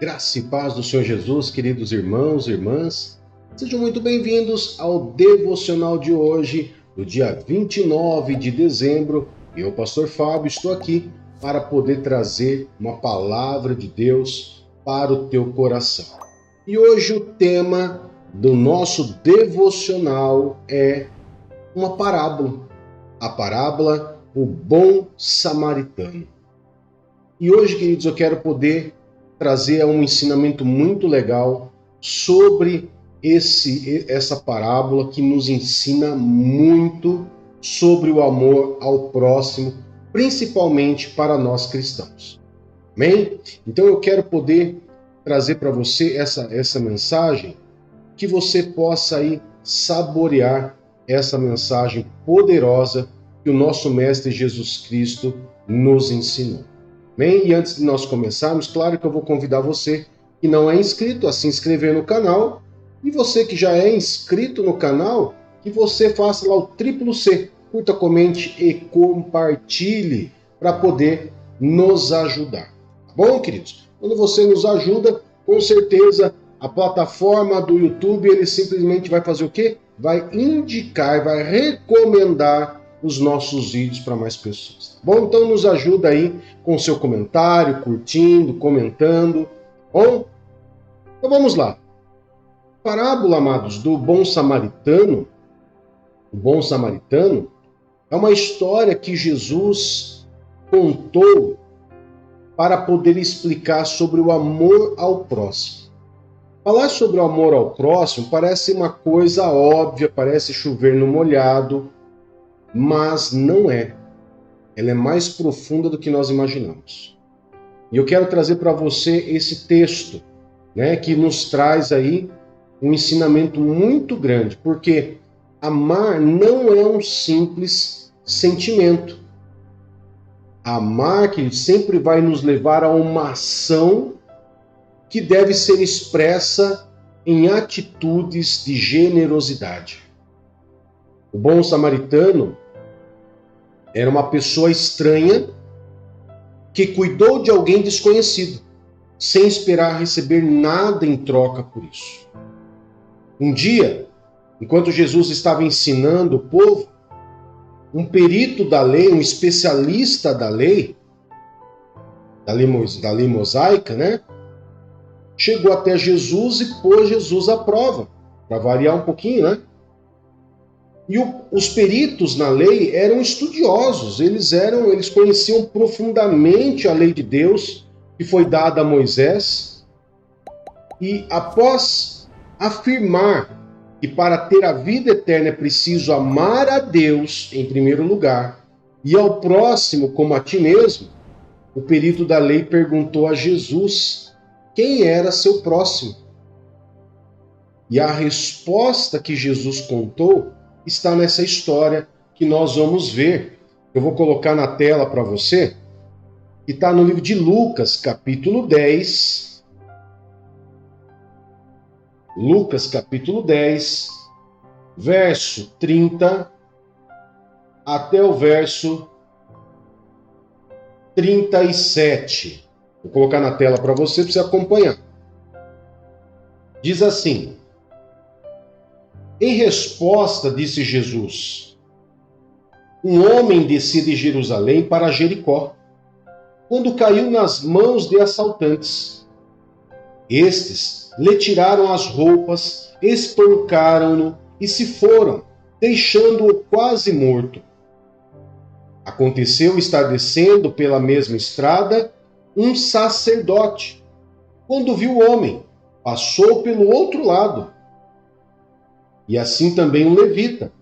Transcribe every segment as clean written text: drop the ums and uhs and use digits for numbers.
Graça e paz do Senhor Jesus, queridos irmãos e irmãs. Sejam muito bem-vindos ao devocional de hoje, do dia 29 de dezembro. Eu, pastor Fábio, estou aqui para poder trazer uma palavra de Deus para o teu coração. E hoje o tema do nosso devocional é uma parábola. A parábola, o bom samaritano. E hoje, queridos, eu quero poder trazer um ensinamento muito legal sobre essa parábola que nos ensina muito sobre o amor ao próximo, principalmente para nós cristãos. Amém? Então eu quero poder trazer para você essa mensagem, que você possa aí saborear essa mensagem poderosa que o nosso Mestre Jesus Cristo nos ensinou. Bem, e antes de nós começarmos, claro que eu vou convidar você que não é inscrito a se inscrever no canal, e você que já é inscrito no canal, que você faça lá o triplo C, curta, comente e compartilhe para poder nos ajudar. Tá bom, queridos? Quando você nos ajuda, com certeza a plataforma do YouTube, ele simplesmente vai fazer o quê? Vai indicar, vai recomendar os nossos vídeos para mais pessoas. Tá bom? Então nos ajuda aí com seu comentário, curtindo, comentando. Bom? Então vamos lá. Parábola, amados, do bom samaritano. O bom samaritano é uma história que Jesus contou para poder explicar sobre o amor ao próximo. Falar sobre o amor ao próximo parece uma coisa óbvia, parece chover no molhado, mas não é. Ela é mais profunda do que nós imaginamos. E eu quero trazer para você esse texto, que nos traz aí um ensinamento muito grande, porque amar não é um simples sentimento. Amar, que sempre vai nos levar a uma ação que deve ser expressa em atitudes de generosidade. O bom samaritano era uma pessoa estranha que cuidou de alguém desconhecido, sem esperar receber nada em troca por isso. Um dia, enquanto Jesus estava ensinando o povo, um perito da lei, um especialista da lei mosaica, chegou até Jesus e pôs Jesus à prova, para variar um pouquinho, E os peritos na lei eram estudiosos, eles conheciam profundamente a lei de Deus, que foi dada a Moisés, e após afirmar que para ter a vida eterna é preciso amar a Deus em primeiro lugar, e ao próximo como a ti mesmo, o perito da lei perguntou a Jesus quem era seu próximo. E a resposta que Jesus contou está nessa história que nós vamos ver. Eu vou colocar na tela para você, que está no livro de Lucas, capítulo 10. Lucas, capítulo 10, verso 30 até o verso 37. Vou colocar na tela para você acompanhar. Diz assim: em resposta, disse Jesus, um homem descia de Jerusalém para Jericó, quando caiu nas mãos de assaltantes. Estes lhe tiraram as roupas, espancaram-no e se foram, deixando-o quase morto. Aconteceu estar descendo pela mesma estrada um sacerdote. Quando viu o homem, passou pelo outro lado. E assim também um levita.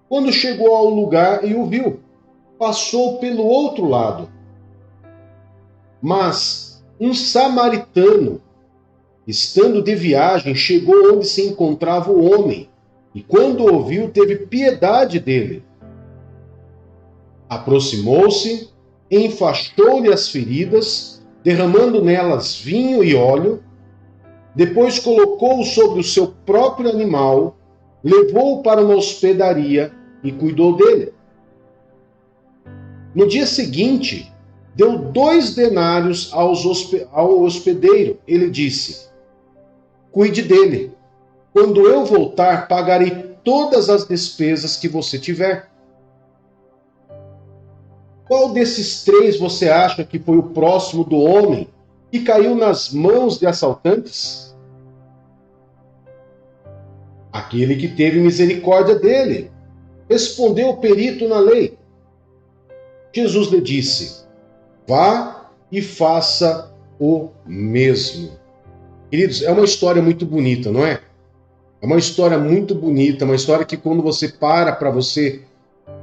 Quando chegou ao lugar e o viu, passou pelo outro lado. Mas um samaritano, estando de viagem, chegou onde se encontrava o homem, e quando o ouviu, teve piedade dele. Aproximou-se, enfaixou-lhe as feridas, derramando nelas vinho e óleo, depois colocou-o sobre o seu próprio animal, levou-o para uma hospedaria e cuidou dele. No dia seguinte, deu 2 denários ao hospedeiro. Ele disse: cuide dele. Quando eu voltar, pagarei todas as despesas que você tiver. Qual desses 3 você acha que foi o próximo do homem que caiu nas mãos de assaltantes? Aquele que teve misericórdia dele. Respondeu o perito na lei. Jesus lhe disse: vá e faça o mesmo. Queridos, é uma história muito bonita, não é? É uma história muito bonita, uma história que quando você para você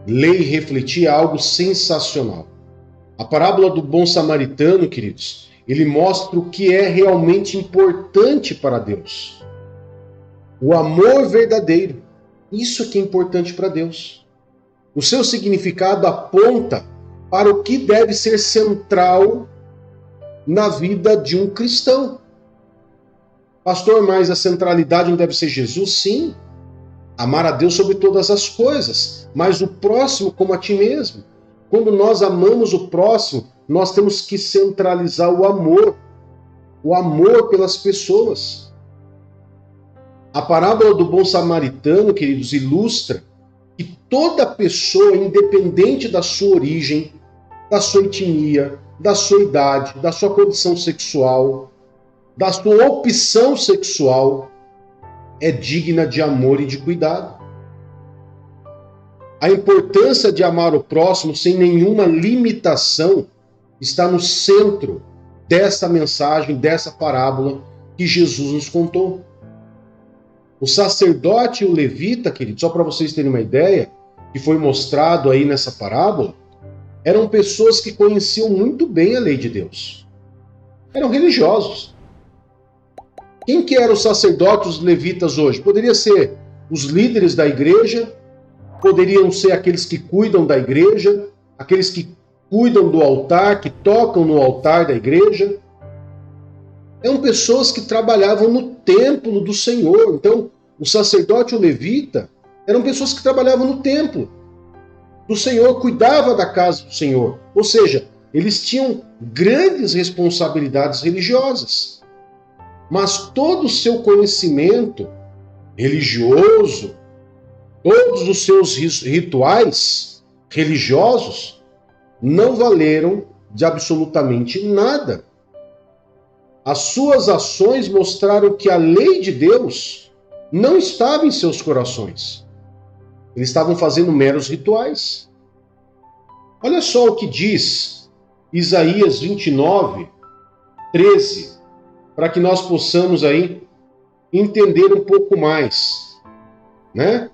ler e refletir é algo sensacional. A parábola do bom samaritano, queridos, ele mostra o que é realmente importante para Deus. O amor verdadeiro. Isso que é importante para Deus. O seu significado aponta para o que deve ser central na vida de um cristão. Pastor, mas a centralidade não deve ser Jesus? Sim. Amar a Deus sobre todas as coisas, mas o próximo como a ti mesmo. Quando nós amamos o próximo, nós temos que centralizar o amor pelas pessoas. A parábola do bom samaritano, queridos, ilustra que toda pessoa, independente da sua origem, da sua etnia, da sua idade, da sua condição sexual, da sua opção sexual, é digna de amor e de cuidado. A importância de amar o próximo sem nenhuma limitação está no centro dessa mensagem, dessa parábola que Jesus nos contou. O sacerdote e o levita, querido, só para vocês terem uma ideia, que foi mostrado aí nessa parábola, eram pessoas que conheciam muito bem a lei de Deus. Eram religiosos. Quem que eram os sacerdotes e os levitas hoje? Poderia ser os líderes da igreja, poderiam ser aqueles que cuidam da igreja, aqueles que cuidam do altar, que tocam no altar da igreja. Eram pessoas que trabalhavam no templo do Senhor. Então, o sacerdote e o levita eram pessoas que trabalhavam no templo do Senhor, cuidavam da casa do Senhor. Ou seja, eles tinham grandes responsabilidades religiosas. Mas todo o seu conhecimento religioso, todos os seus rituais religiosos não valeram de absolutamente nada. As suas ações mostraram que a lei de Deus não estava em seus corações. Eles estavam fazendo meros rituais. Olha só o que diz Isaías 29, 13, para que nós possamos aí entender um pouco mais, né?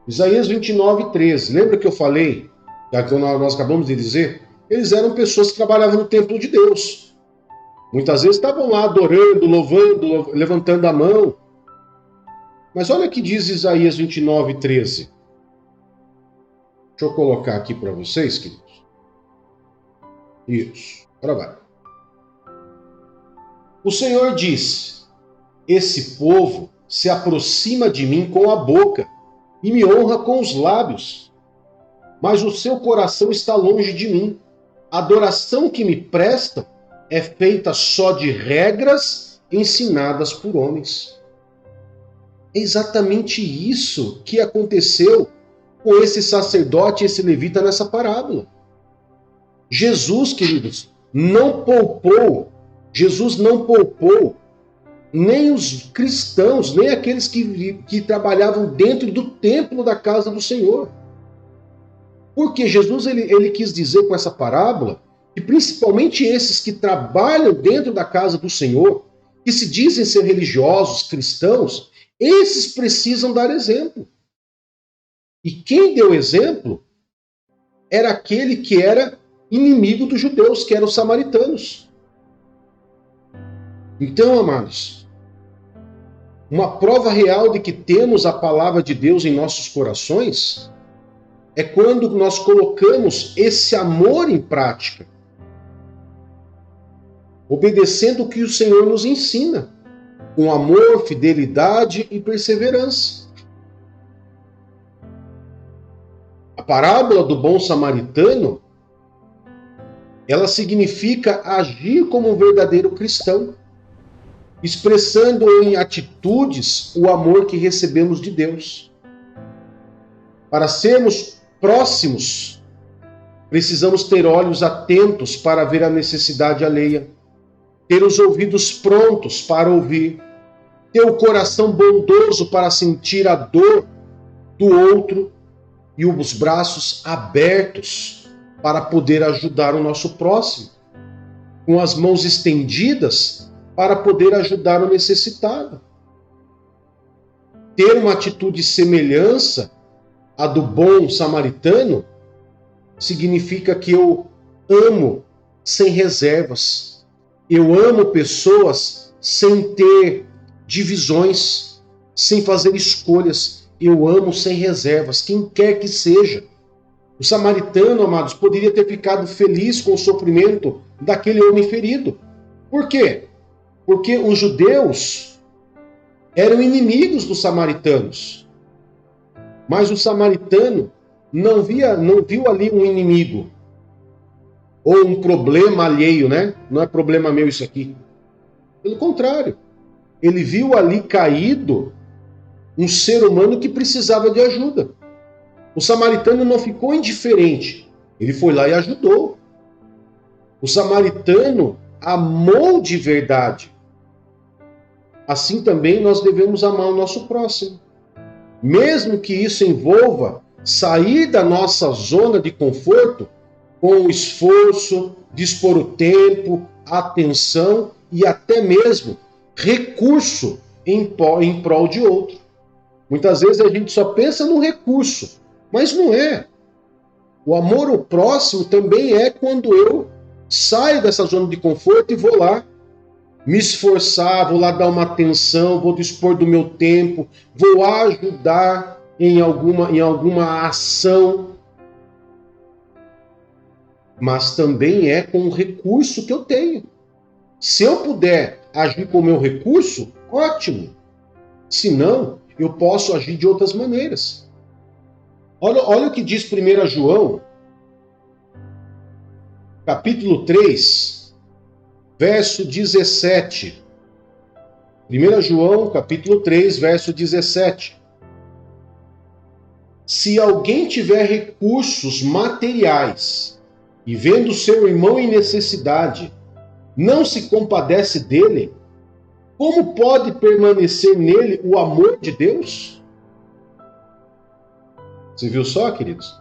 Isaías 29, 13. Lembra que eu falei, que nós acabamos de dizer? Eles eram pessoas que trabalhavam no templo de Deus. Muitas vezes estavam lá adorando, louvando, levantando a mão. Mas olha o que diz Isaías 29, 13. Deixa eu colocar aqui para vocês, queridos. Isso, agora vai. O Senhor diz: esse povo se aproxima de mim com a boca e me honra com os lábios, mas o seu coração está longe de mim. A adoração que me prestam é feita só de regras ensinadas por homens. É exatamente isso que aconteceu com esse sacerdote e esse levita nessa parábola. Jesus, queridos, não poupou nem os cristãos, nem aqueles que trabalhavam dentro do templo da casa do Senhor. Porque Jesus ele quis dizer com essa parábola que principalmente esses que trabalham dentro da casa do Senhor, que se dizem ser religiosos, cristãos, esses precisam dar exemplo. E quem deu exemplo era aquele que era inimigo dos judeus, que eram os samaritanos. Então, amados, uma prova real de que temos a palavra de Deus em nossos corações é quando nós colocamos esse amor em prática, obedecendo o que o Senhor nos ensina, com amor, fidelidade e perseverança. A parábola do bom samaritano Ela significa agir como um verdadeiro cristão, expressando em atitudes o amor que recebemos de Deus. Para sermos próximos, precisamos ter olhos atentos para ver a necessidade alheia, ter os ouvidos prontos para ouvir, ter o coração bondoso para sentir a dor do outro e os braços abertos para poder ajudar o nosso próximo, com as mãos estendidas para poder ajudar o necessitado. Ter uma atitude semelhança à do bom samaritano significa que eu amo sem reservas. Eu amo pessoas sem ter divisões, sem fazer escolhas. Eu amo sem reservas, quem quer que seja. O samaritano, amados, poderia ter ficado feliz com o sofrimento daquele homem ferido. Por quê? Porque os judeus eram inimigos dos samaritanos. Mas o samaritano não viu ali um inimigo ou um problema alheio, né? Não é problema meu isso aqui. Pelo contrário, ele viu ali caído um ser humano que precisava de ajuda. O samaritano não ficou indiferente, ele foi lá e ajudou. O samaritano amou de verdade. Assim também nós devemos amar o nosso próximo. Mesmo que isso envolva sair da nossa zona de conforto com o esforço, dispor o tempo, atenção e até mesmo recurso em prol de outro. Muitas vezes a gente só pensa no recurso, mas não é. O amor ao próximo também é quando eu saio dessa zona de conforto e vou lá me esforçar, vou lá dar uma atenção, vou dispor do meu tempo, vou ajudar em alguma ação. Mas também é com o recurso que eu tenho. Se eu puder agir com o meu recurso, ótimo. Se não, eu posso agir de outras maneiras. Olha o que diz 1 João, capítulo 3, verso 17. 1 João, capítulo 3, verso 17. Se alguém tiver recursos materiais e vendo seu irmão em necessidade, não se compadece dele, como pode permanecer nele o amor de Deus? Você viu só, queridos?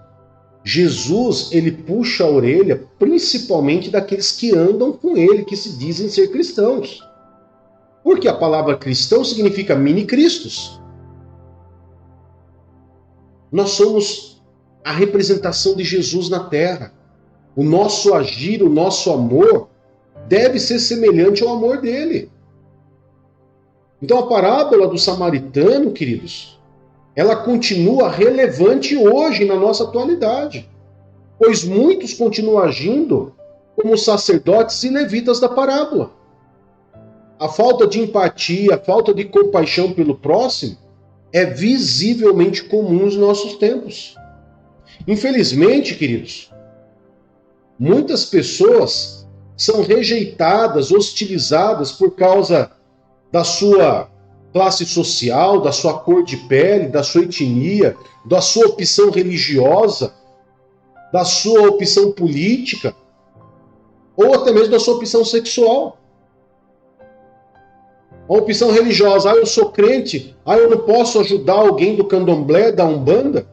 Jesus, ele puxa a orelha principalmente daqueles que andam com ele, que se dizem ser cristãos. Porque a palavra cristão significa mini-cristos. Nós somos a representação de Jesus na terra. O nosso agir, o nosso amor deve ser semelhante ao amor dele. Então a parábola do samaritano, queridos, ela continua relevante hoje na nossa atualidade, pois muitos continuam agindo como sacerdotes e levitas da parábola. A falta de empatia, a falta de compaixão pelo próximo é visivelmente comum nos nossos tempos. Infelizmente, queridos, muitas pessoas são rejeitadas, hostilizadas por causa da sua classe social, da sua cor de pele, da sua etnia, da sua opção religiosa, da sua opção política, ou até mesmo da sua opção sexual. A opção religiosa, eu sou crente, eu não posso ajudar alguém do candomblé, da umbanda?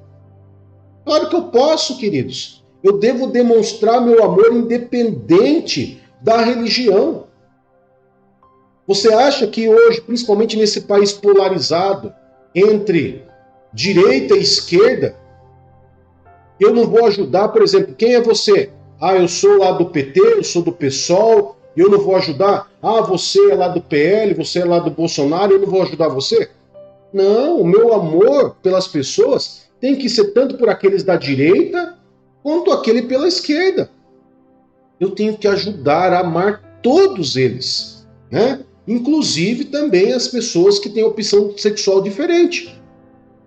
Claro que eu posso, queridos. Eu devo demonstrar meu amor independente da religião. Você acha que hoje, principalmente nesse país polarizado, entre direita e esquerda, eu não vou ajudar, por exemplo, quem é você? Eu sou lá do PT, eu sou do PSOL, eu não vou ajudar? Você é lá do PL, você é lá do Bolsonaro, eu não vou ajudar você? Não, o meu amor pelas pessoas tem que ser tanto por aqueles da direita, quanto aquele pela esquerda. Eu tenho que ajudar a amar todos eles, né? Inclusive também as pessoas que têm opção sexual diferente.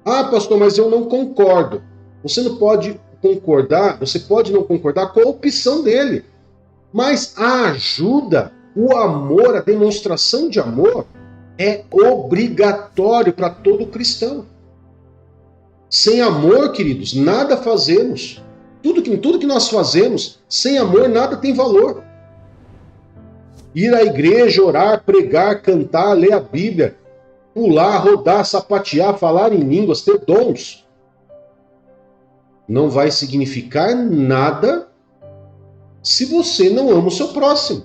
Pastor, mas eu não concordo. Você não pode concordar, você pode não concordar com a opção dele. Mas a ajuda, o amor, a demonstração de amor é obrigatório para todo cristão. Sem amor, queridos, nada fazemos. Tudo que nós fazemos, sem amor, nada tem valor. Ir à igreja, orar, pregar, cantar, ler a Bíblia, pular, rodar, sapatear, falar em línguas, ter dons, não vai significar nada se você não ama o seu próximo.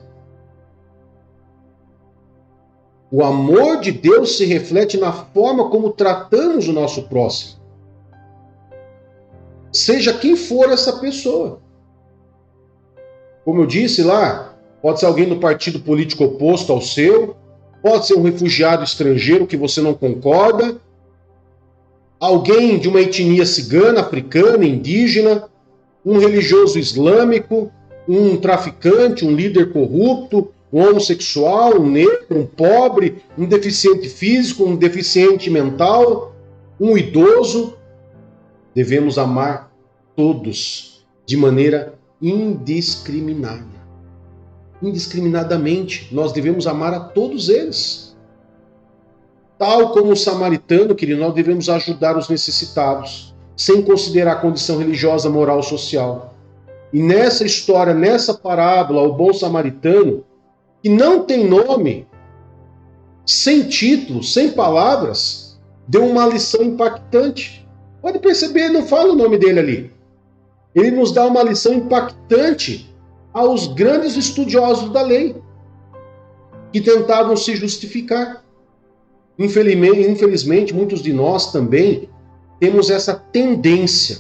O amor de Deus se reflete na forma como tratamos o nosso próximo. Seja quem for essa pessoa. Como eu disse lá, pode ser alguém do partido político oposto ao seu, pode ser um refugiado estrangeiro que você não concorda, alguém de uma etnia cigana, africana, indígena, um religioso islâmico, um traficante, um líder corrupto, um homossexual, um negro, um pobre, um deficiente físico, um deficiente mental, um idoso. Devemos amar todos de maneira indiscriminada. Indiscriminadamente, nós devemos amar a todos eles. Tal como o samaritano, querido, nós devemos ajudar os necessitados, sem considerar a condição religiosa, moral, social. E nessa história, nessa parábola, o bom samaritano, que não tem nome, sem título, sem palavras, deu uma lição impactante. Pode perceber, não fala o nome dele ali. Ele nos dá uma lição impactante aos grandes estudiosos da lei, que tentavam se justificar. Infelizmente, muitos de nós também temos essa tendência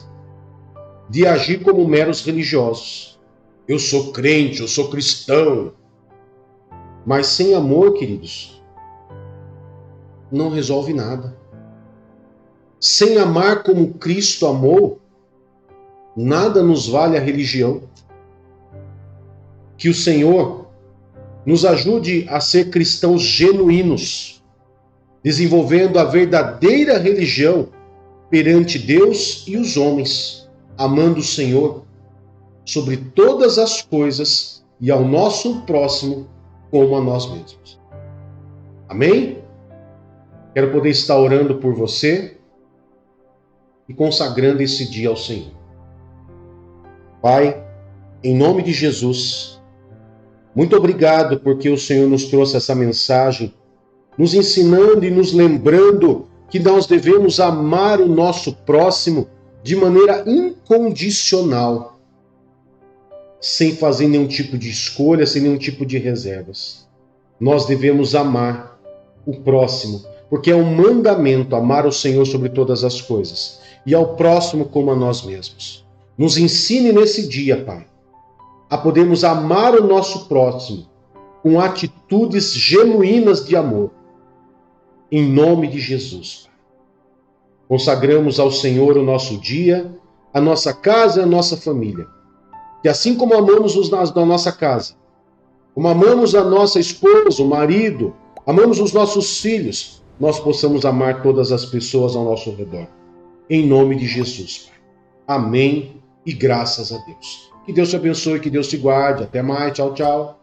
de agir como meros religiosos. Eu sou crente, eu sou cristão. Mas sem amor, queridos, não resolve nada. Sem amar como Cristo amou, nada nos vale a religião. Que o Senhor nos ajude a ser cristãos genuínos, desenvolvendo a verdadeira religião perante Deus e os homens, amando o Senhor sobre todas as coisas e ao nosso próximo como a nós mesmos. Amém? Quero poder estar orando por você e consagrando esse dia ao Senhor. Pai, em nome de Jesus, muito obrigado porque o Senhor nos trouxe essa mensagem, nos ensinando e nos lembrando que nós devemos amar o nosso próximo de maneira incondicional, sem fazer nenhum tipo de escolha, sem nenhum tipo de reservas. Nós devemos amar o próximo, porque é um mandamento amar o Senhor sobre todas as coisas e ao próximo como a nós mesmos. Nos ensine nesse dia, Pai, a podermos amar o nosso próximo com atitudes genuínas de amor. Em nome de Jesus. Consagramos ao Senhor o nosso dia, a nossa casa e a nossa família. Que assim como amamos os da nossa casa, como amamos a nossa esposa, o marido, amamos os nossos filhos, nós possamos amar todas as pessoas ao nosso redor. Em nome de Jesus. Amém e graças a Deus. Que Deus te abençoe, que Deus te guarde. Até mais. Tchau, tchau.